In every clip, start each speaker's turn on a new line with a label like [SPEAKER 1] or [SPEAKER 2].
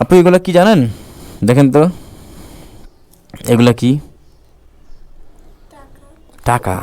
[SPEAKER 1] আপনি এগুলা কি জানেন? দেখেন তো, এগুলা কি? টাকা।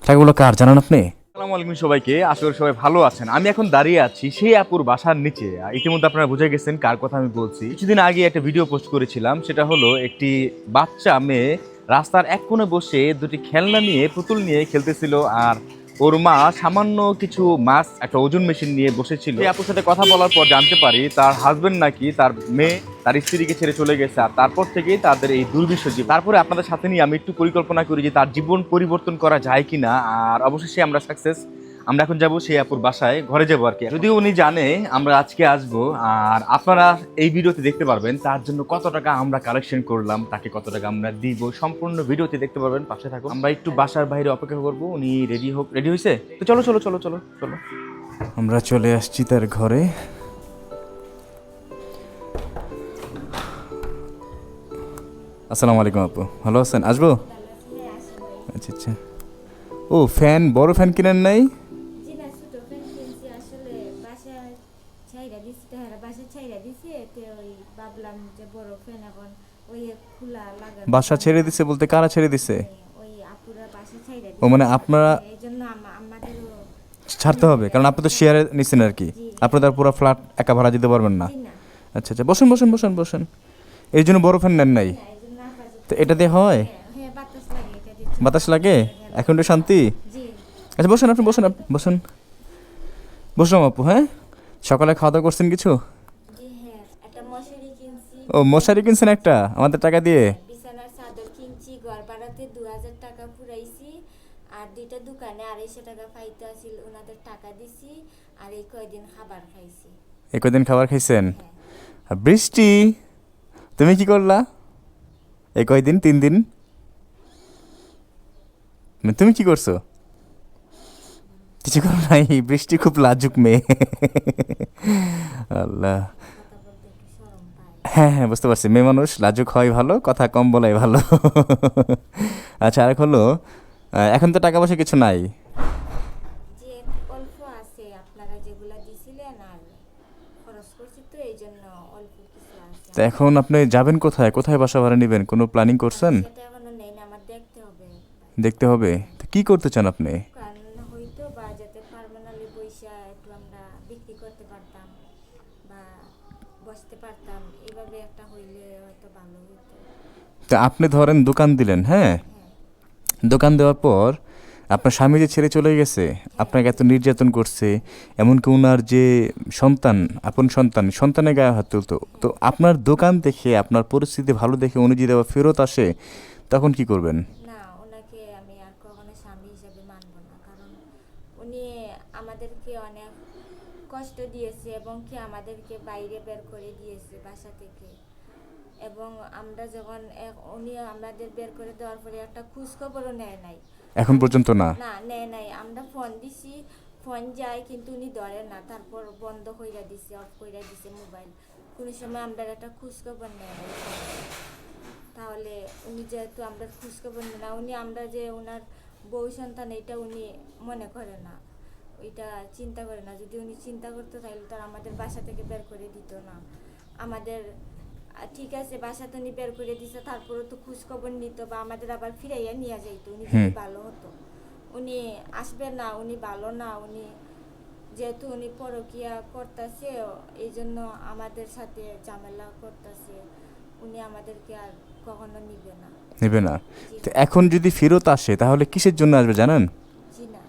[SPEAKER 1] টাকাগুলো কার জানেন আপনি?
[SPEAKER 2] আসসালামু আলাইকুম সবাইকে, আশা করি সবাই ভালো আছেন। আমি এখন দাঁড়িয়ে আছি সেই আপুর বাসার নিচে। ইতিমধ্যে আপনারা বুঝে গেছেন কার কথা আমি বলছি। কিছুদিন আগে একটা ভিডিও পোস্ট করেছিলাম, সেটা হলো একটি বাচ্চা মেয়ে রাস্তার এক কোণে বসে দুটি খেলনা নিয়ে, পুতুল নিয়ে খেলতেছিল, আর ওর মা সামান্য কিছু মাছ একটা ওজন মেশিন নিয়ে বসেছিল। এই আপুর সাথে কথা বলার পর জানতে পারি তার হাজবেন্ড নাকি তার মেয়ে তার স্ত্রীকে ছেড়ে চলে গেছে, আর তারপর থেকেই তাদের এই দুর্বিষহ জীবন। তারপরে আপনাদের সাথে নিয়ে আমি একটু পরিকল্পনা করি যে তার জীবন পরিবর্তন করা যায় কিনা, আর অবশেষে আমরা সাকসেস। আমরা এখন যাব সেই আপুর বাসায়, ঘরে যাবো আর কি। যদিও উনি জানে আমরা আজকে আসবো, আর আপনারা এই ভিডিওতে দেখতে পারবেন তার জন্য কত টাকা আমরা কালেকশন করলাম, তাকে কত টাকা আমরা দিব, সম্পূর্ণ ভিডিওতে দেখতে পারবেন। পাশে থাকুন। আমরা একটু বাসার বাইরে অপেক্ষা করবো, উনি রেডি হোক। রেডি হয়েছে তো চলো চলো চলো চলো চলো।
[SPEAKER 1] আমরা চলে আসছি তার ঘরে। আসসালামু আলাইকুম আপু, ভালো আছেন? আসবো? আচ্ছা আচ্ছা। ও ফ্যান, বড় ফ্যান কিনেন নাই?
[SPEAKER 3] জি না, ছোট ফ্যান কিনছি আসলে। বাসায় ছাইরা দিছি, তাহারা বাসায় ছাইরা দিছি, এতে ওই ভাবলাম যে বড় ফ্যান এখন ওই খোলা লাগানো।
[SPEAKER 1] বাসা ছেড়ে দিছে বলতে কারা ছেড়ে দিছে?
[SPEAKER 3] ওই আপুরা বাসা ছাইরা
[SPEAKER 1] ও মানে আপনারা
[SPEAKER 3] এই জন্য আমাদেরও
[SPEAKER 1] ছাড়তে হবে, কারণ আপনি তো শেয়ারে নিচ্ছেন আর কি। আপনি তার পুরো ফ্ল্যাট একা ভাড়া দিতে পারবেন না।
[SPEAKER 3] জি না,
[SPEAKER 1] আচ্ছা আচ্ছা, বসেন বসেন বসেন বসেন। এর জন্য বড় ফ্যান নেন নাই?
[SPEAKER 3] এই জন্য আপাতত
[SPEAKER 1] তো এটা দিয়ে হয়?
[SPEAKER 3] হ্যাঁ বাতাস লাগে, এটা দিয়ে
[SPEAKER 1] বাতাস লাগে? এখন একটু শান্তি।
[SPEAKER 3] জি
[SPEAKER 1] আচ্ছা বসেন, আপনি বসেন, বসেন। বসলাম আপু। হ্যাঁ, সকালে খাওয়া দাওয়া করছেন কিছু?
[SPEAKER 3] জি হ্যাঁ, একটা মশারি কিনছি।
[SPEAKER 1] ও মশারি কিনছেন একটা আমাদের টাকা দিয়ে?
[SPEAKER 3] বিছানার চাদর কিনছি, ঘর ভাড়াতে 2000 টাকা পুরাইছি। আর দুইটা দোকানে 250 টাকা পাইতে আসিল, ওনাদের টাকা দিছি। আর এই কয়দিন খাবার খাইছি।
[SPEAKER 1] এই কদিন খাবার খাইছেন?
[SPEAKER 3] হ্যাঁ,
[SPEAKER 1] আর বৃষ্টি, তুমি কি করলা এই কয়দিন, 3 দিন? তুমি কি করছো? কিছু করো নাই? বৃষ্টি খুব লাজুক মেয়ে। আল্লাহ।
[SPEAKER 3] কথা বলতে একটু শরম পাই।
[SPEAKER 1] হ্যাঁ হ্যাঁ, বুঝতে পারছি, মেয়ে মানুষ লাজুক হয় ভালো, কথা কম বলাই ভালো। আচ্ছা, আর হলো এখন তো টাকা পয়সা কিছু নাই।
[SPEAKER 3] যে অল্প আছে, আপনারা যেগুলা দিছিলেন আর খরচ করছি, তো এই জন্য অল্প কিছু আছে।
[SPEAKER 1] তো এখন আপনি যাবেন কোথায়? কোথায় বাসা ভাড়া নেবেন? কোনো প্ল্যানিং করছেন?
[SPEAKER 3] সেটা এখনো নেই না, আমার দেখতে হবে।
[SPEAKER 1] দেখতে হবে। তো কি করতে চান আপনি?
[SPEAKER 3] কারণ হয়তো বা যাতে পার্মানেন্টলি পয়সা একটু আমরা বিক্রি করতে পারতাম বা বসতে পারতাম, এভাবে একটা হইলে হয়তো ভালো হতো।
[SPEAKER 1] তো আপনি ধরেন দোকান দিলেন, হ্যাঁ,
[SPEAKER 3] হ্যাঁ,
[SPEAKER 1] দোকান দেওয়ার পর আপনার স্বামী যে ছেড়ে চলে গেছে, আপনাকে এত নির্যাতন করছে, এমনকি ওনার যে সন্তান, আপন সন্তান, সন্তানের গায়ে হাত তুলতো, তো আপনার দোকান দেখে, আপনার পরিস্থিতি ভালো দেখে উনি যদি আবার ফেরত আসে, তখন কি করবেন?
[SPEAKER 3] না, ওনাকে আমি আর কখনো স্বামী হিসাবে মানব না। কারণ উনি আমাদেরকে অনেক কষ্ট দিয়েছে এবং কি আমাদেরকে বাইরে বের করে দিয়েছে বাসা থেকে। এবং আমরা যখন উনি আমাদের বের করে দেওয়ার পরে একটা খোঁজ খবরও নেয় নাই।
[SPEAKER 1] এখন পর্যন্ত না?
[SPEAKER 3] না, নেয় নাই। আমরা ফোন দিছি, ফোন যায় কিন্তু উনি ধরে না, তারপর বন্ধ কইরা দিছে, অফ কইরা দিছে মোবাইল। কোনো সময় আমরা একটা খোঁজ খবর নেয় নাই। তাহলে উনি যেহেতু আমরা খোঁজ খবর নেয় না, উনি আমরা যে ওনার বউ সন্তান এটা উনি মনে করে না, ওইটা চিন্তা করে না। যদি উনি চিন্তা করতো তাহলে তো আর আমাদের বাসা থেকে বের করে দিত না। আমাদের ঠিক আছে, বাসা তো উনি বের করে দিছে, তারপরে তো খোঁজ খবর নিত বা আমাদের আবার ফিরাইয়া নিয়ে যাইতো, উনি যদি ভালো হতো। উনি আসবে না, উনি ভালো না। উনি যেহেতু উনি পরকিয়া করতেছে, এই জন্য আমাদের সাথে ঝামেলা করতেছে। উনি আমাদেরকে আর কখনো নিবে না।
[SPEAKER 1] নেবে না?
[SPEAKER 3] জি
[SPEAKER 1] তো
[SPEAKER 3] না,
[SPEAKER 1] এখন যদি ফেরত আসে তাহলে কিসের জন্য আসবে জানেন?
[SPEAKER 3] জি না।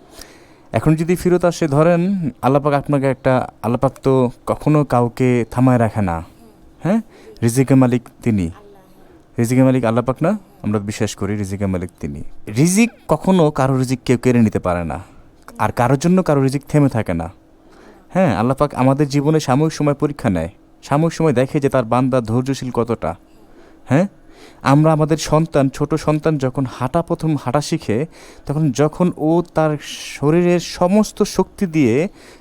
[SPEAKER 1] এখন যদি ফেরত আসে, ধরেন আল্লাপাক আপনাকে একটা, আল্লাপাক তো কখনো কাউকে থামায় রাখে না,
[SPEAKER 3] হ্যাঁ,
[SPEAKER 1] হ্যাঁ,
[SPEAKER 3] জি,
[SPEAKER 1] রিজিকের মালিক তিনি।
[SPEAKER 3] আল্লাহ, হ্যাঁ,
[SPEAKER 1] রিজিকের মালিক আল্লাপাক না? আমরা বিশ্বাস করি রিজিকের মালিক তিনি। রিজিক কখনো কারো রিজিক কেউ কেড়ে নিতে পারে না, আর কারোর জন্য কারো রিজিক থেমে থাকে না।
[SPEAKER 3] না,
[SPEAKER 1] হ্যাঁ, আল্লাপাক আমাদের জীবনে সাময়িক সময় পরীক্ষা নেয়, সাময়িক সময় দেখে যে তার বান্দা ধৈর্যশীল কতটা।
[SPEAKER 3] হ্যাঁ,
[SPEAKER 1] হ্যাঁ, আমরা আমাদের সন্তান, ছোট সন্তান যখন প্রথম হাঁটা শিখে, তখন যখন ও তার শরীরের সমস্ত শক্তি দিয়ে,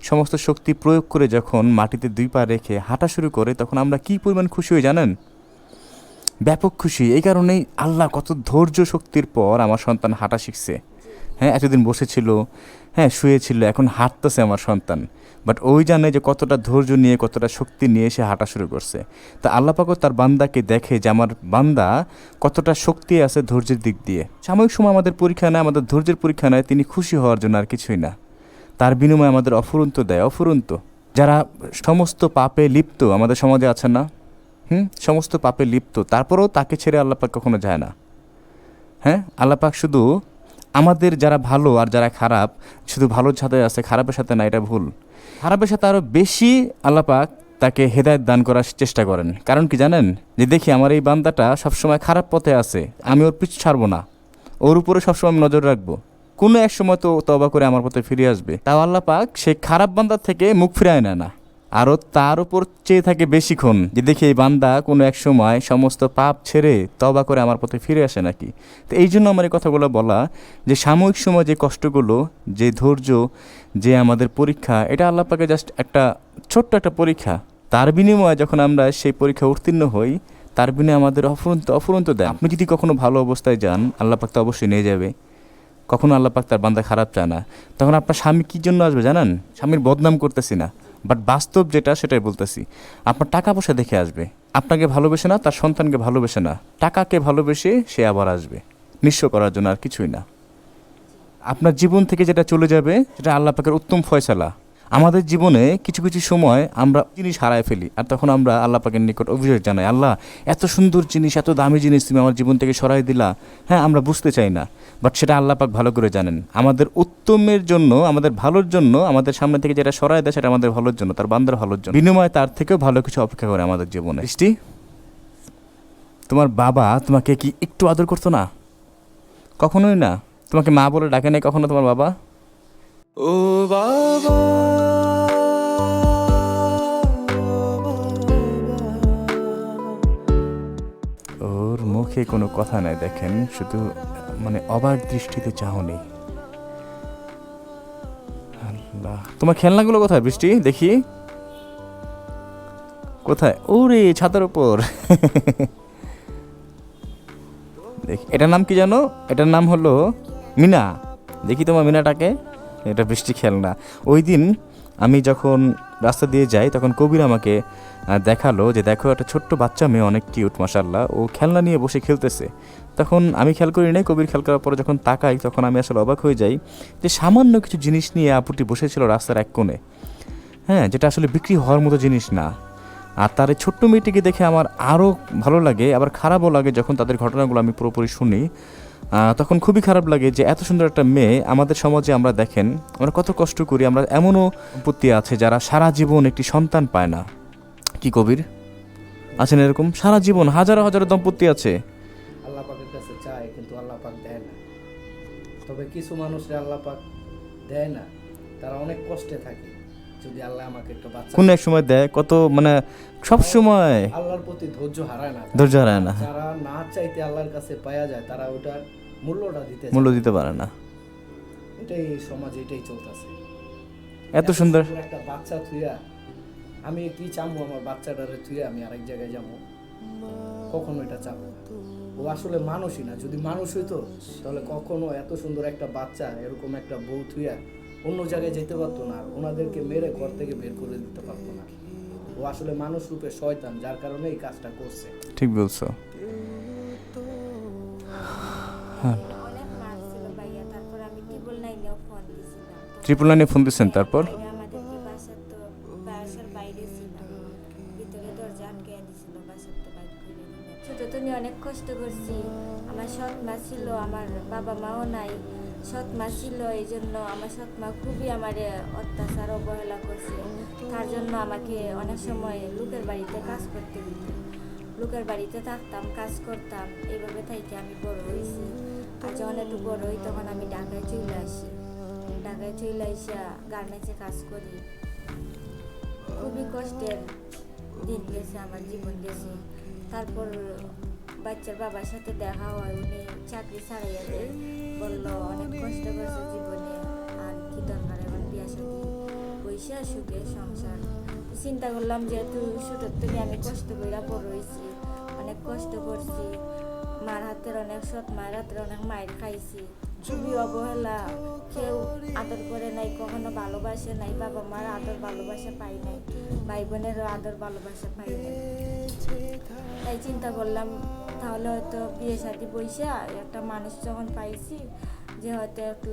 [SPEAKER 1] সমস্ত শক্তি প্রয়োগ করে যখন মাটিতে 2 পা রেখে হাঁটা শুরু করে, তখন আমরা কী পরিমাণ খুশি হই জানেন? ব্যাপক খুশি। এই কারণেই আল্লাহ কত ধৈর্য শক্তির পর আমার সন্তান হাঁটা শিখছে।
[SPEAKER 3] জি,
[SPEAKER 1] হ্যাঁ, এতদিন বসেছিল, হ্যাঁ শুয়েছিল, এখন হাঁটতেছে আমার সন্তান। বাট ওই জানে যে কতটা ধৈর্য নিয়ে কতটা শক্তি নিয়ে সে হাঁটা শুরু করছে। তা আল্লাহ পাকও তার বান্দাকে দেখে যে আমার বান্দা কতটা শক্তি আছে ধৈর্যের দিক দিয়ে। সাময়িক সময় আমাদের পরীক্ষা নেয়, আমাদের ধৈর্যের পরীক্ষা নেয়, তিনি খুশি হওয়ার জন্য আর কিছুই না। তার বিনিময়ে আমাদের অফুরন্ত দেয়, অফুরন্ত। যারা সমস্ত পাপে লিপ্ত আমাদের সমাজে আছে না, সমস্ত পাপে লিপ্ত, তারপরেও তাকে ছেড়ে আল্লাহ পাক কখনো যায় না। হ্যাঁ, আল্লাহ পাক শুধু আমাদের যারা ভালো আর যারা খারাপ, শুধু ভালোর সাথে আছে, খারাপের সাথে না, এটা ভুল। খারাপের সাথে আরও বেশি আল্লাহ পাক তাকে হেদায়েত দান করার চেষ্টা করেন। কারণ কি জানেন, যে দেখি আমার এই বান্দাটা সবসময় খারাপ পথে আছে, আমি ওর পিছু ছাড়বো না, ওর উপরে সবসময় আমি নজর রাখবো, কোনো এক সময় তো তওবা করে আমার পথে ফিরে আসবে। তাও আল্লাহ পাক সেই খারাপ বান্দার থেকে মুখ ফিরায় নেয় না, আরও তার উপর চেয়ে থাকে বেশিক্ষণ, যে দেখি এই বান্দা কোনো এক সময় সমস্ত পাপ ছেড়ে তওবা করে আমার পথে ফিরে আসে নাকি। তো এই জন্য আমার এই কথাগুলো বলা, যে সাময়িক সময় যে কষ্টগুলো, যে ধৈর্য, যে আমাদের পরীক্ষা, এটা আল্লাহ পাকে জাস্ট একটা ছোট্ট একটা পরীক্ষা। তার বিনিময়ে যখন আমরা সেই পরীক্ষা উত্তীর্ণ হই, তার বিনিময়ে আমাদের অফুরন্ত দেয়। আপনি যদি কখনো ভালো অবস্থায় যান, আল্লাহ পাক তো অবশ্যই নিয়ে যাবে। কখনো আল্লাহ পাক তার বান্দা খারাপ চায় না। তখন আপনার স্বামী কী জন্য আসবে জানেন? স্বামীর বদনাম করতেছি না, বাট বাস্তব যেটা সেটাই বলতেছি। আপনার টাকা পয়সা দেখে আসবে, আপনাকে ভালোবেসে না, তার সন্তানকে ভালোবেসে না, টাকাকে ভালোবেসে সে আবার আসবে নিঃস্ব করার জন্য, আর কিছুই না। আপনার জীবন থেকে যেটা চলে যাবে সেটা আল্লাহ পাকের উত্তম ফয়সালা। আমাদের জীবনে কিছু কিছু সময় আমরা জিনিস হারায় ফেলি, আর তখন আমরা আল্লাহ পাকের নিকট অভিযোগ জানাই, আল্লাহ এত সুন্দর জিনিস, এত দামি জিনিস তুমি আমার জীবন থেকে সরাই দিলা। হ্যাঁ, আমরা বুঝতে চাই না, বাট সেটা আল্লাহ পাক ভালো করে জানেন। আমাদের উত্তমের জন্য, আমাদের ভালোর জন্য, আমাদের সামনে থেকে যেটা সরাই দেয় সেটা আমাদের ভালোর জন্য, তার বান্দার ভালোর জন্য। বিনিময়ে তার থেকেও ভালো কিছু অপেক্ষা করে আমাদের জীবনে। বৃষ্টি, তোমার বাবা তোমাকে কি একটু আদর করতো না? কখনোই না। তোমাকে মা বলে ডাকে নাই কখনো তোমার বাবা?
[SPEAKER 4] ও বাবা,
[SPEAKER 1] ওর মুখে কোনো কথা নাই, দেখেন, শুধু মানে অবাক দৃষ্টিতে চাহনি। আল্লাহ, তোমার খেলনাগুলো কোথায় বৃষ্টি? দেখি কোথায়? ওরে ছাদের উপর। দেখি, এটার নাম কি জানো? এটার নাম হলো মিনা। দেখি তোমার মিনাটাকে। এটা বৃষ্টি খেলনা। ওই দিন আমি যখন রাস্তা দিয়ে যাই, তখন কবির আমাকে দেখালো যে দেখো একটা ছোট্ট বাচ্চা মেয়ে, অনেক কিউট মাশাআল্লাহ, ও খেলনা নিয়ে বসে খেলতেছে। তখন আমি খেয়াল করি নাই, কবির খেয়াল করার পরে যখন তাকাই, তখন আমি আসলে অবাক হয়ে যাই যে সামান্য কিছু জিনিস নিয়ে আপুটি বসেছিল রাস্তার এক কোণে। হ্যাঁ, যেটা আসলে বিক্রি হওয়ার মতো জিনিস না। আর তার এই ছোট্ট মেয়েটিকে দেখে আমার আরও ভালো লাগে, আবার খারাপও লাগে। যখন তাদের ঘটনাগুলো আমি পুরোপুরি শুনি, তখন খুবই খারাপ লাগে যে এত সুন্দর একটা মেয়ে আমাদের সমাজে, আমরা দেখেন আমরা কত কষ্ট করি। আমরা এমনও দম্পতি আছে যারা সারা জীবন একটি সন্তান পায় না। কি কবির আছেন এরকম? সারা জীবন হাজারো হাজারো দম্পতি আছে,
[SPEAKER 5] আল্লাহ পাকের কাছে চায় কিন্তু আল্লাহ পাক দেয় না। তবে কিছু মানুষের আল্লাহ পাক দেয় না, তারা অনেক কষ্টে থাকে। যদি আল্লাহ আমাকে একটা বাচ্চা
[SPEAKER 1] কোন এক সময় দেয়, কত মানে সব সময়
[SPEAKER 5] আল্লাহর প্রতি ধৈর্য হারায় না,
[SPEAKER 1] ধৈর্য হারায় না।
[SPEAKER 5] যারা না চাইতে আল্লাহর কাছে পাওয়া যায়, তারা ওটার মূল্যটা
[SPEAKER 1] মূল্য দিতে পারে না।
[SPEAKER 5] এটাই সমাজে, এটাই চলতেছে।
[SPEAKER 1] এত সুন্দর
[SPEAKER 5] একটা বাচ্চা থুইয়া আমি কি চামু, আমার বাচ্চাটারে থুইয়া আমি আরেক জায়গায় যাবো? কখনো এটা চাবো না। ও আসলে মানুষই না। যদি মানুষ হইতো তাহলে কখনো এত সুন্দর একটা বাচ্চা, এরকম একটা বউ থুইয়া অন্য জায়গায় যেতে পারতো না, আর ওনাদেরকে মেরে ঘর থেকে বের করে দিতে পারতো না। ও আসলে মানুষ রূপে শয়তান, যার কারণে এই কাজটা করছে।
[SPEAKER 1] ঠিক বলছো।
[SPEAKER 3] অনেক মারছিল ভাইয়া, তারপর আমি ট্রিপল নাইনেও ফোন দিয়েছিলাম।
[SPEAKER 1] ট্রিপল নাইনে ফোন দিচ্ছেন? তারপর
[SPEAKER 3] আমাদেরকে বাসার বাইরে ছিলাম, ভিতরে দরজা আটকে দিছিল, বাসার তো বাইরে করে দিল। ছোট তো নিয়ে অনেক কষ্ট করছি। আমার সৎ মা ছিল, আমার বাবা মাও নাই, সৎ মা ছিল। এই জন্য আমার সৎ মা খুবই আমার অত্যাচার অবহেলা করছে। তার জন্য আমাকে অনেক সময় লোকের বাড়িতে কাজ করতে দিত। লোকের বাড়িতে থাকতাম, কাজ করতাম, এইভাবে থেকে আমি বড় হয়েছি। আর যখন একটু বড় হই তখন আমি ঢাকায় চলে আসি। ঢাকায় চলে আসা গার্মেন্টসে কাজ করি। খুবই কষ্টের দিন গেছে, আমার জীবন গেছে। তারপর বাচ্চার বাবার সাথে দেখা হয়, উনি চাকরি ছাড়াইয়া দেয়, বললো অনেক কষ্ট করছে জীবনে, আর কি দরকার এখন বিয়া শাদী, পয়সা সুখে সংসার। চিন্তা করলাম যেহেতু ছোটোর থেকে আমি কষ্ট করে বড় হয়েছি, অনেক কষ্ট করছি, মার হাতের অনেক সৎ মায়ের হাতের অনেক মায়ের খাইছি, খুবই অবহেলা, কেউ আদর করে নাই, কখনো ভালোবাসে নাই, বাবা মার আদর ভালোবাসা পাই নাই, ভাই বোনেরও আদর ভালোবাসা পাই নাই। তাই চিন্তা করলাম তাহলে হয়তো বিয়ে শাদী বইসা একটা মানুষ যখন পাইছি যে হয়তো একটু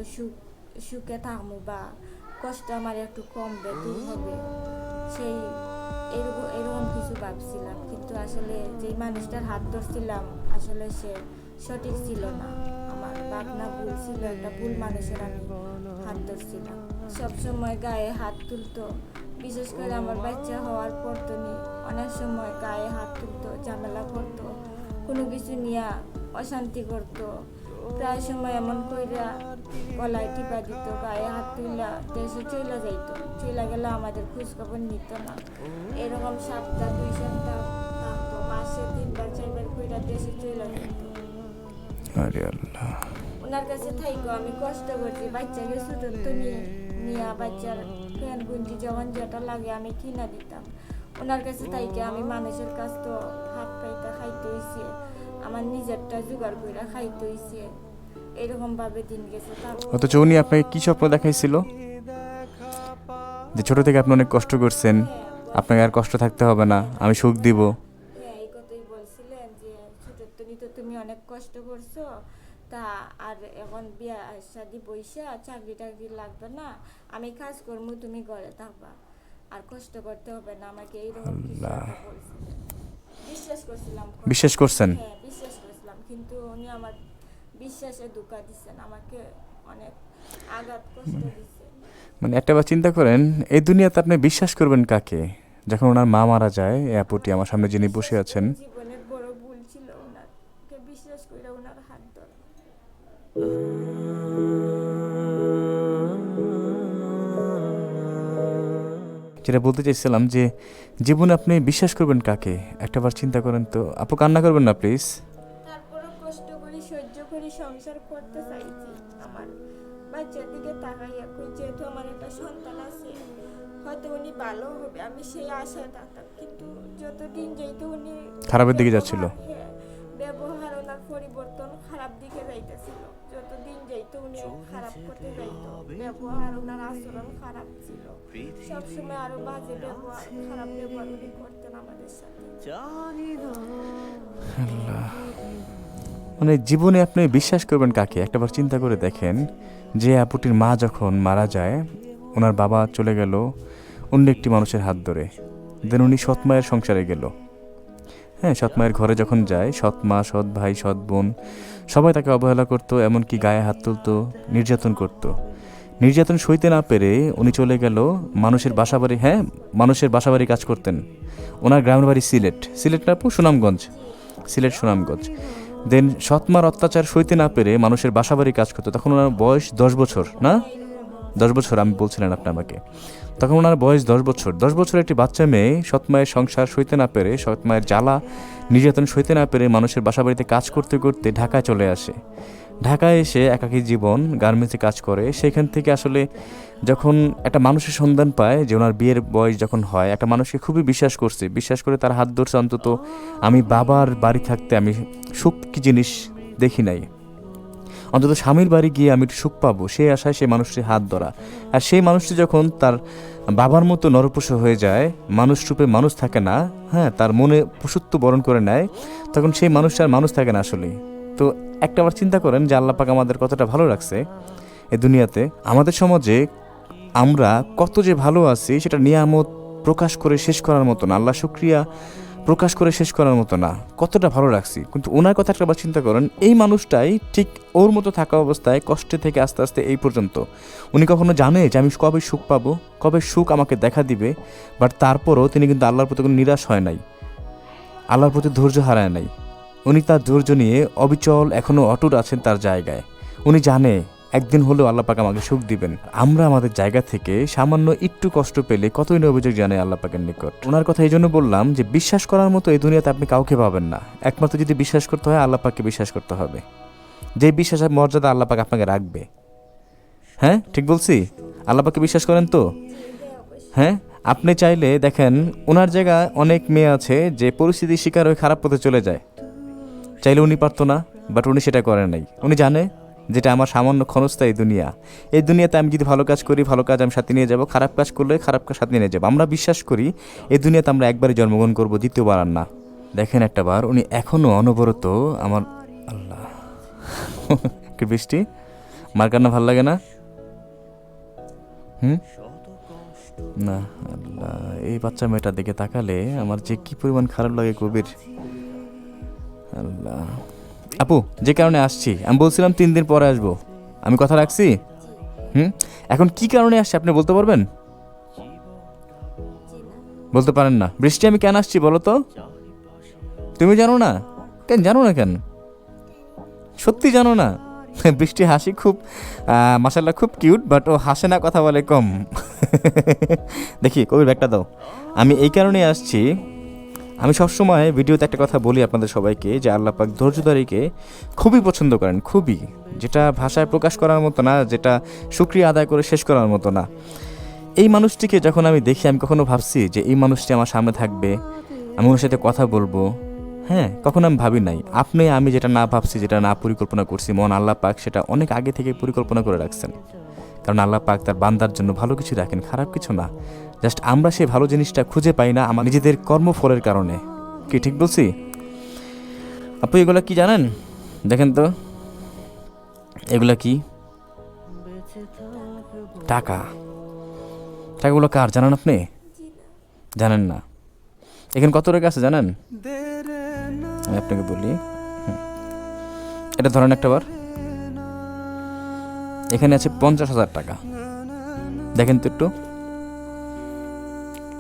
[SPEAKER 3] সুখে থাকবো বা কষ্ট আমার একটু কমবে, দূর হবে, সেই এরকম কিছু ভাবছিলাম। কিন্তু আসলে যেই মানুষটার হাত ধরছিলাম আসলে সে সঠিক ছিল না, আমার ভাবনা ভুল ছিল, একটা ভুল মানুষের আমি হাত ধরছিলাম। সবসময় গায়ে হাত তুলতো, বিশেষ করে আমার বাচ্চা হওয়ার পর তো অনেক সময় গায়ে হাত তুলতো, ঝামেলা করতো, কোনো কিছু নিয়ে অশান্তি করতো। প্রায় সময় এমন কইরা গলায় টিপা দিত, গায়ে হাত তুইলা দেশে চলে যাইতো, চলে গেলে আমাদের খোঁজখবর নিত না। এরকম 2 সপ্তাহ থাকতো, মাসে 3বার 4বার কইরা দেশে চলে যেত।
[SPEAKER 1] আরে আল্লাহ,
[SPEAKER 3] ওনার কাছে থাইকো আমি কষ্ট করছি, বাচ্চাকে ছোটত্ব নিয়ে বাচ্চার ফ্যান গুঞ্জি যখন যেটা লাগে আমি কিনা দিতাম। ওনার কাছে থাইকে আমি মানুষের কাছ তো হাত পাইতা খাইতে হইছে, আমার নিজেরটা জোগাড় কইরা খাইতে হইছে, এরকম ভাবে দিন গেছে।
[SPEAKER 1] অথচ উনি আপনাকে কি স্বপ্ন দেখাইছিল? যে ছোট থেকে আপনি অনেক কষ্ট করছেন, আপনাকে আর কষ্ট থাকতে হবে না, আমি সুখ দিব।
[SPEAKER 3] হ্যাঁ, এই কথাই বলছিলেন যে ছোটত্ব নিতে তুমি অনেক কষ্ট করছো, তা আর এখন বিয়া শাদি বইসা চাকরি টাকরি লাগবে না, আমি কাজ করবো, তুমি ঘরে থাকবা, আর কষ্ট করতে হবে না আমাকে, এইরকম কিছু একটা বলছিলেন। বিশ্বাস করছিলাম।
[SPEAKER 1] বিশ্বাস করছেন?
[SPEAKER 3] হ্যাঁ, বিশ্বাস করছিলাম, কিন্তু উনি আমার বিশ্বাসে ধোঁকা দিচ্ছেন, আমাকে অনেক আঘাত কষ্ট দিচ্ছে।
[SPEAKER 1] মানে একটা বার চিন্তা করেন, এই দুনিয়াতে আপনি বিশ্বাস করবেন কাকে? যখন ওনার মা মারা যায়, এই আপুটি আমার সামনে যিনি বসে আছেন,
[SPEAKER 3] জীবনের বড় ভুল ছিল ওনাকে বিশ্বাস করে ওনার হাত ধরা।
[SPEAKER 1] যেটা বলতে চাইছিলাম যে জীবনে আপনি বিশ্বাস করবেন কাকে? একটাবার চিন্তা করেন তো। আপু কান্না করবেন না প্লিজ।
[SPEAKER 3] তারপরও কষ্ট করি, সহ্য করি, সংসার করতে চাইছি। আমার বাচ্চার দিকে তাকাইয়া কই, যেহেতু আমার একটা সন্তান আছে, হয়তো উনি ভালো হবে, আমি সেই আশায় থাকতাম। কিন্তু যতদিন যেহেতু উনি
[SPEAKER 1] খারাপের দিকে যাচ্ছিল।
[SPEAKER 3] হ্যাঁ, ব্যবহার ওনার পরিবর্তন খারাপ দিকে যাইতেছিল, যতদিন যেহেতু উনি খারাপ করতে যাইতো, ব্যবহার ওনার আচরণ খারাপ ছিল, সবসময় আরো বাজে ব্যবহার, খারাপ ব্যবহার উনি করতেন আমাদের সাথে।
[SPEAKER 1] মানে জীবনে আপনি বিশ্বাস করবেন কাকে? একটাবার চিন্তা করে দেখেন, যে আপুটির মা যখন মারা যায়, ওনার বাবা চলে গেল অন্য একটি মানুষের হাত ধরে, দেন উনি সৎ মায়ের সংসারে গেল। হ্যাঁ, সৎ মায়ের ঘরে যখন যায়, সৎ মা, সৎ ভাই, সৎ বোন সবাই তাকে অবহেলা করতো, এমনকি গায়ে হাত তুলতো, নির্যাতন করতো। নির্যাতন সইতে না পেরে উনি চলে গেল মানুষের বাসাবাড়ি। হ্যাঁ, মানুষের বাসাবাড়ি কাজ করতেন। ওনার গ্রামের বাড়ি সিলেট না আপু? সুনামগঞ্জ, সিলেট সুনামগঞ্জ। দেন সৎমার অত্যাচার সইতে না পেরে মানুষের বাসাবাড়ি কাজ করতো। তখন ওনার বয়স 10 বছর, না 10 বছর আমি বলছিলেন আপনি আমাকে। তখন ওনার বয়স 10 বছর। 10 বছর একটি বাচ্চা মেয়ে সৎমায়ের সংসার সইতে না পেরে, সৎমায়ের জ্বালা নির্যাতন সইতে না পেরে মানুষের বাসাবাড়িতে কাজ করতে করতে ঢাকায় চলে আসে। ঢাকায় এসে একাকী জীবন, গার্মেন্টসে কাজ করে। সেখান থেকে আসলে যখন একটা মানুষের সন্ধান পায়, যে ওনার বিয়ের বয়স যখন হয়, একটা মানুষকে খুবই বিশ্বাস করে তার হাত ধরছে। অন্তত আমি বাবার বাড়ি থাকতে আমি সুখ কি জিনিস দেখি নাই, অন্তত স্বামীর বাড়ি গিয়ে আমি একটু সুখ পাবো, সেই আশায় সেই মানুষটির হাত ধরা। আর সেই মানুষটি যখন তার বাবার মতো নরপশু হয়ে যায়, মানুষ রূপে মানুষ থাকে না, হ্যাঁ, তার মনে পশুত্ব বরণ করে নেয়, তখন সেই মানুষটা আর মানুষ থাকে না আসলে। তো একটাবার চিন্তা করেন যে আল্লাহ পাক আমাদের কতটা ভালো রাখছে এই দুনিয়াতে। আমাদের সমাজে আমরা কত যে ভালো আছি সেটা নিয়ামত প্রকাশ করে শেষ করার মতো না, আল্লাহ শুকরিয়া প্রকাশ করে শেষ করার মতো না, কতটা ভালো রাখছি। কিন্তু ওনার কথা একটাবার চিন্তা করেন, এই মানুষটাই ঠিক ওর মতো থাকা অবস্থায় কষ্টে থেকে আস্তে আস্তে এই পর্যন্ত। উনি কখনো জানে যে আমি কবে সুখ পাবো, কবে সুখ আমাকে দেখা দিবে? বাট তারপরও তিনি কিন্তু আল্লাহর প্রতি কোনো নিরাশ হয় নাই, আল্লাহর প্রতি ধৈর্য হারায় নাই। উনি তার ধৈর্য নিয়ে অবিচল এখনও অটুট আছেন তার জায়গায়। উনি জানে একদিন হলেও আল্লাহ পাক আমাকে সুখ দিবেন। আমরা আমাদের জায়গা থেকে সামান্য একটু কষ্ট পেলে কতই না অভিযোগ জানাই আল্লাহ পাকের নিকট। ওনার কথা এই জন্য বললাম যে বিশ্বাস করার মতো এই দুনিয়াতে আপনি কাউকে পাবেন না। একমাত্র যদি বিশ্বাস করতে হয়, আল্লাহ পাককে বিশ্বাস করতে হবে। যে বিশ্বাসের মর্যাদা আল্লাহ পাক আপনাকে রাখবে। হ্যাঁ, ঠিক বলছি? আল্লাহ পাককে বিশ্বাস করেন তো? হ্যাঁ, আপনি চাইলে দেখেন, ওনার জায়গায় অনেক মেয়ে আছে যে পরিস্থিতির শিকার হয়ে খারাপ পথে চলে যায়। চাইলে উনি পারতো না, বাট উনি সেটা করেন নাই। উনি জানে যেটা আমার সামান্য ক্ষণস্থায়ী দুনিয়া। এই দুনিয়াতে আমি যদি ভালো কাজ করি, ভালো কাজ আমি সাথে নিয়ে যাব, খারাপ কাজ করলে খারাপ কাজ সাথে নিয়ে যাব। আমরা বিশ্বাস করি এই দুনিয়াতে আমরা একবারই জন্মগ্রহণ করবো, দ্বিতীয়বার আর না। দেখেন একটা বার উনি এখনও অনবরত আমার আল্লাহ কি বৃষ্টি, মার কান্না ভাল লাগে না? না আল্লাহ, এই বাচ্চা মেয়েটার দিকে তাকালে আমার যে কি পরিমাণ খারাপ লাগে কবির। আল্লাহ আপু, যে কারণে আসছি আমি বলছিলাম 3 দিন পরে আসবো, আমি কথা রাখছি। এখন কি কারণে আসছি আপনি বলতে পারবেন? বলতে পারেন না? বৃষ্টি আমি কেন আসছি বলো তো? তুমি জানো না? কেন জানো না কেন? সত্যি জানো না? বৃষ্টি হাসি খুব মাশাআল্লাহ খুব কিউট, বাট ও হাসে না, কথা বলে কম। দেখি কবির ব্যাগটা দাও। আমি এই কারণে আসছি, আমি সবসময় ভিডিওতে একটা কথা বলি আপনাদের সবাইকে যে আল্লাহ পাক ধৈর্যধারীকে খুবই পছন্দ করেন, খুবই, যেটা ভাষায় প্রকাশ করার মতো না, যেটা শুকরিয়া আদায় করে শেষ করার মতো না। এই মানুষটিকে যখন আমি দেখি আমি কখনো ভাবছি যে এই মানুষটি আমার সামনে থাকবে, আমি ওর সাথে কথা বলবো, হ্যাঁ, কখনো আমি ভাবি নাই। আমি যেটা না ভাবছি, যেটা না পরিকল্পনা করছি, মন আল্লাহ পাক সেটা অনেক আগে থেকে পরিকল্পনা করে রাখছেন। কারণ আল্লাহ পাক তার বান্দার জন্য ভালো কিছু রাখেন, খারাপ কিছু না। জাস্ট আমরা সেই ভালো জিনিসটা খুঁজে পাই না আমার নিজেদের কর্মফলের কারণে। কি ঠিক বলছি আপু? এগুলা কি জানেন? দেখেন তো এগুলা কি? টাকা। টাকাগুলো কার জানেন আপনি? জানেন না? এখানে কত টাকা আছে জানেন? আমি আপনাকে বলি, এটা ধরেন একটা বার, এখানে আছে 50,000 টাকা। দেখেন তো একটু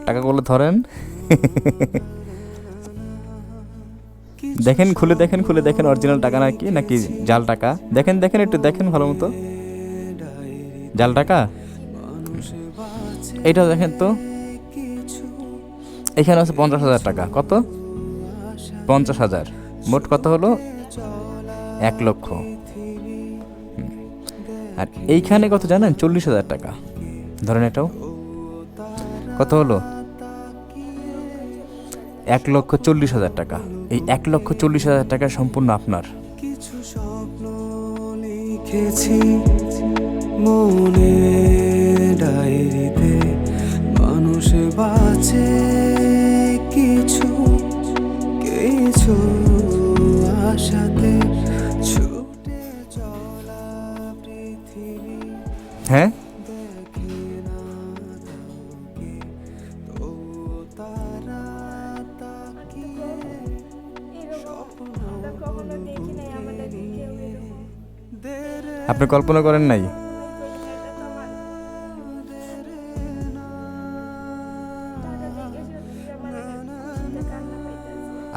[SPEAKER 1] টাকাগুলো ধরেন, দেখেন, খুলে দেখেন অরিজিনাল টাকা নাকি জাল টাকা। দেখেন একটু দেখেন ভালো মতো, জাল টাকা। এটা দেখেন তো, এখানে আছে 50,000 টাকা। কত? 50,000। মোট কত হলো? 1 লক্ষ। আর এইখানে কত জানেন? 40,000 টাকা। ধরেন এটাও কত হলো? 1,40,000 টাকা। এই 1,40,000 টাকা সম্পূর্ণ আপনার।
[SPEAKER 4] কিছু স্বপ্ন লিখেছি মনে ডায়েরিতে, মানুষ বাঁচে কিছু কিছু আশাতে, ছুটে চলা পৃথিবী
[SPEAKER 1] হ্যাঁ, আপনি কল্পনা করেন নাই?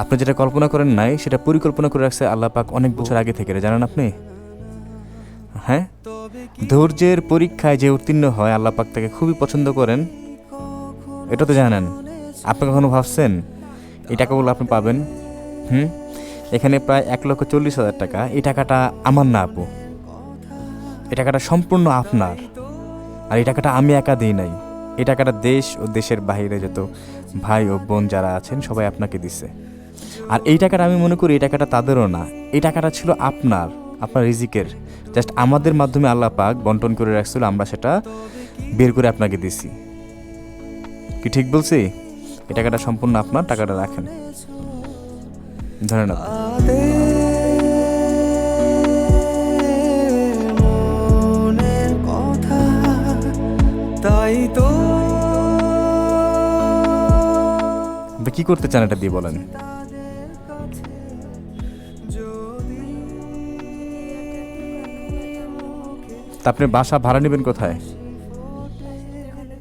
[SPEAKER 1] আপনি যেটা কল্পনা করেন নাই সেটা পরিকল্পনা করে রাখছে আল্লাহ পাক অনেক বছর আগে থেকে, জানেন আপনি? হ্যাঁ, ধৈর্যের পরীক্ষায় যে উত্তীর্ণ হয় আল্লাহ পাক তাকে খুবই পছন্দ করেন, এটা তো জানেন। আপনি কখনো ভাবছেন এই টাকাগুলো আপনি পাবেন? এখানে প্রায় 1,40,000 টাকা। এই টাকাটা আমার না আপু, এই টাকাটা সম্পূর্ণ আপনার। আর এই টাকাটা আমি একা দিই নাই, এই টাকাটা দেশ ও দেশের বাইরে যত ভাই ও বোন যারা আছেন সবাই আপনাকে দিছে। আর এই টাকাটা আমি মনে করি এই টাকাটা তাদেরও না, এই টাকাটা ছিল আপনার রিজিকের। জাস্ট আমাদের মাধ্যমে আল্লাহ পাক বন্টন করে রাখছিল, আমরা সেটা বের করে আপনাকে দিছি। কি ঠিক বলছি? এই টাকাটা সম্পূর্ণ আপনার, টাকাটা রাখেন, ধরেন আপনি।
[SPEAKER 4] মনের কথা তাই তো
[SPEAKER 1] কি করতে চান এটা দিয়ে বলেন? তা আপনি বাসা ভাড়া নেবেন কোথায়?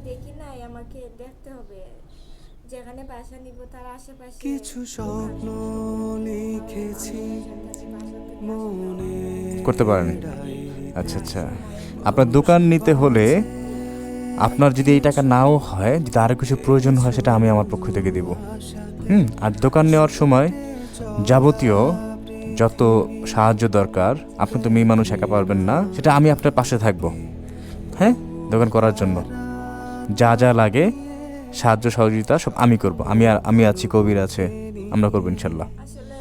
[SPEAKER 3] দেখি নাই, আমাকে দেখতে হবে। যেখানে বাসা নিব তার আশেপাশে
[SPEAKER 4] কিছু স্বপ্ন লিখেছি মনে
[SPEAKER 1] করতে পারেন। আচ্ছা আচ্ছা, আপনার দোকান নিতে হলে আপনার যদি এই টাকা নাও হয়, যদি আরও কিছু প্রয়োজন হয় সেটা আমি আমার পক্ষ থেকে দেব। আর দোকান নেওয়ার সময় যাবতীয় যত সাহায্য দরকার, আপনি তো মেয়ে মানুষ একা পারবেন না, সেটা আমি আপনার পাশে থাকবো। হ্যাঁ, দোকান করার জন্য যা যা লাগে সাহায্য সহযোগিতা সব আমি করব। আমি আছি, কবির আছে, আমরা করবো ইনশাল্লাহ।
[SPEAKER 3] আসলে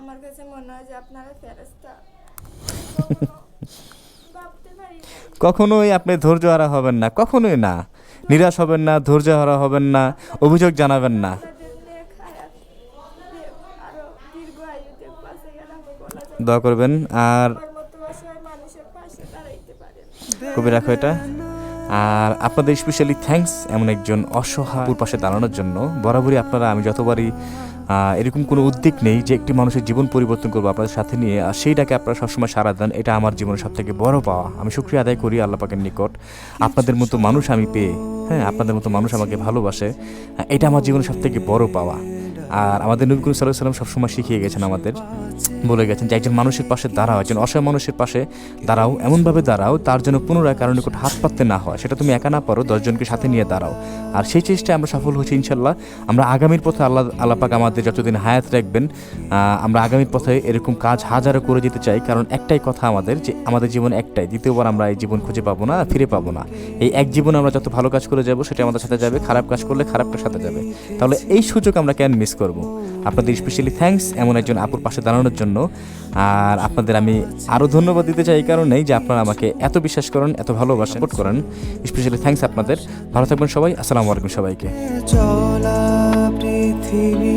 [SPEAKER 3] আমার কাছে মনে হয় যে আপনারা ফেরেশতা।
[SPEAKER 1] কখনোই আপনি ধৈর্য হারা হবেন না, কখনোই না। নিরাশ হবেন না, ধৈর্য হারা হবেন না, অভিযোগ জানাবেন না।
[SPEAKER 3] আরো দীর্ঘ আয়ুতে পাশে গেলাম বলা যায়
[SPEAKER 1] দোয়া করবেন। আর
[SPEAKER 3] আমার মতো অসহায় মানুষের পাশে দাঁড়াইতে পারেন।
[SPEAKER 1] কবি রাখো এটা। আর আপনাদের স্পেশালি থ্যাঙ্কস এমন একজন অসহায় পাশে দাঁড়ানোর জন্য। বরাবরই আপনারা, আমি যতবারই এরকম কোনো উদ্যোগ নেই যে একটি মানুষের জীবন পরিবর্তন করবো আপনাদের সাথে নিয়ে, আর সেইটাকে আপনারা সবসময় সাড়া দেন, এটা আমার জীবনের সবথেকে বড় পাওয়া। আমি শুকরিয়া আদায় করি আল্লাহ পাকের নিকট, আপনাদের মতো মানুষ আমি পেয়ে, হ্যাঁ, আপনাদের মতো মানুষ আমাকে ভালোবাসে, এটা আমার জীবনের সবথেকে বড় পাওয়া। আর আমাদের নবী করিম সাল্লাল্লাহু আলাইহি ওয়াসাল্লাম সবসময় শিখিয়ে গেছেন আমাদের, বলে গেছেন যে একজন মানুষের পাশে দাঁড়াও, একজন অসহায় মানুষের পাশে দাঁড়াও, এমনভাবে দাঁড়াও তার জন্য পুনরায় কারো নিকট হাত পাততে না হয়। সেটা তুমি একা না পারো, 10 জনকে সাথে নিয়ে দাঁড়াও। আর সেই চেষ্টায় আমরা সফল হচ্ছি ইনশাল্লাহ। আমরা আগামীর পথে আল্লাহ পাক আমাদের যতদিন হায়াত রাখবেন, আমরা আগামীর পথে এরকম কাজ হাজারো করে যেতে চাই। কারণ একটাই কথা আমাদের, যে আমাদের জীবন একটাই, দ্বিতীয়বার আমরা এই জীবন খুঁজে পাবো না, ফিরে পাবো না। এই এক জীবন আমরা যত ভালো কাজ করে যাব সেটা আমাদের সাথে যাবে, খারাপ কাজ করলে খারাপটার সাথে যাবে। তাহলে এই সুযোগ আমরা কেন মিস করব? আপনাদের স্পেশালি থ্যাঙ্কস এমন একজন আপুর পাশে দাঁড়ানোর জন্য। আর আপনাদের আমি আরও ধন্যবাদ দিতে চাই এই কারণেই যে আপনারা আমাকে এত বিশ্বাস করেন, এত ভালোবাসা সাপোর্ট করেন। স্পেশালি থ্যাঙ্কস আপনাদের। ভালো থাকবেন সবাই। আসসালামু আলাইকুম সবাইকে।
[SPEAKER 4] চলা পৃথিবী